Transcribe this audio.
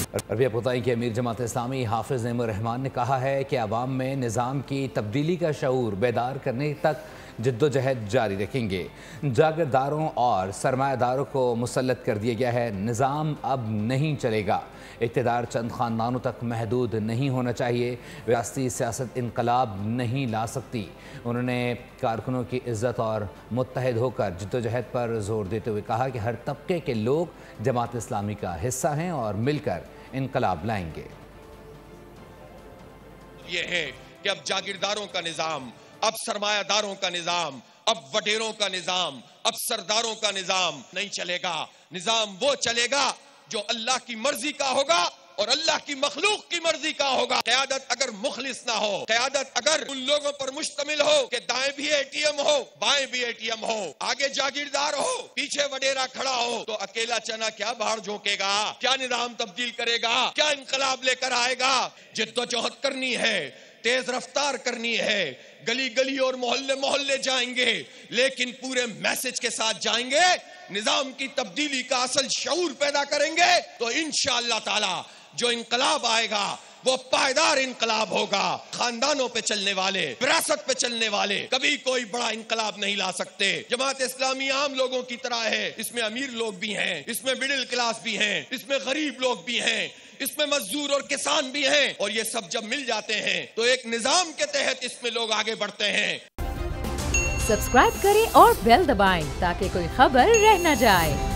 अरबी बताएं कि अमीर जमात इस्लामी हाफिज नईमुर रहमान ने कहा है कि अवाम में निज़ाम की तब्दीली का शऊर बेदार करने तक जद्दोजहद जारी रखेंगे। जागीरदारों और सरमायादारों को मुसल्लत कर दिया गया है। निज़ाम अब नहीं चलेगा। इक़्तिदार चंद ख़ानदानों तक महदूद नहीं होना चाहिए। रियासती सियासत इनकलाब नहीं ला सकती। उन्होंने कारकुनों की इज़्ज़त और मुत्तहिद होकर जद्दोजहद पर जोर देते हुए कहा कि हर तबके के लोग जमात इस्लामी का हिस्सा हैं और मिलकर इनकलाब लाएंगे। ये है कि अब जागीरदारों का निज़ाम, अब सरमायादारों का निज़ाम, अब वडेरों का निज़ाम, अब सरदारों का निज़ाम नहीं चलेगा। निज़ाम वो चलेगा जो अल्लाह की मर्जी का होगा और अल्लाह की मखलूक की मर्जी का होगा। क़यादत अगर मुखलिस ना हो, क़यादत अगर उन लोगों पर मुश्तमिल हो कि दाएं भी एटीएम हो, बाएं भी एटीएम हो, आगे जागीरदार हो, पीछे वडेरा खड़ा हो, तो अकेला चना क्या बाहर झोंकेगा, क्या निज़ाम तब्दील करेगा, क्या इनकलाब लेकर आएगा। जिद्दोजहद करनी है, तेज रफ्तार करनी है, गली गली और मोहल्ले मोहल्ले जाएंगे, लेकिन पूरे मैसेज के साथ जाएंगे। निजाम की तब्दीली का असल शऊर पैदा करेंगे तो इंशाअल्लाह ताला जो इनकलाब आएगा वो पायदार इनकलाब होगा। खानदानों पे चलने वाले, विरासत पे चलने वाले कभी कोई बड़ा इनकलाब नहीं ला सकते। जमात इस्लामी आम लोगों की तरह है। इसमें अमीर लोग भी हैं, इसमें मिडिल क्लास भी हैं, इसमें गरीब लोग भी हैं, इसमें मजदूर और किसान भी हैं, और ये सब जब मिल जाते हैं तो एक निजाम के तहत इसमें लोग आगे बढ़ते हैं। सब्सक्राइब करें और बेल दबाएं ताकि कोई खबर रह न जाए।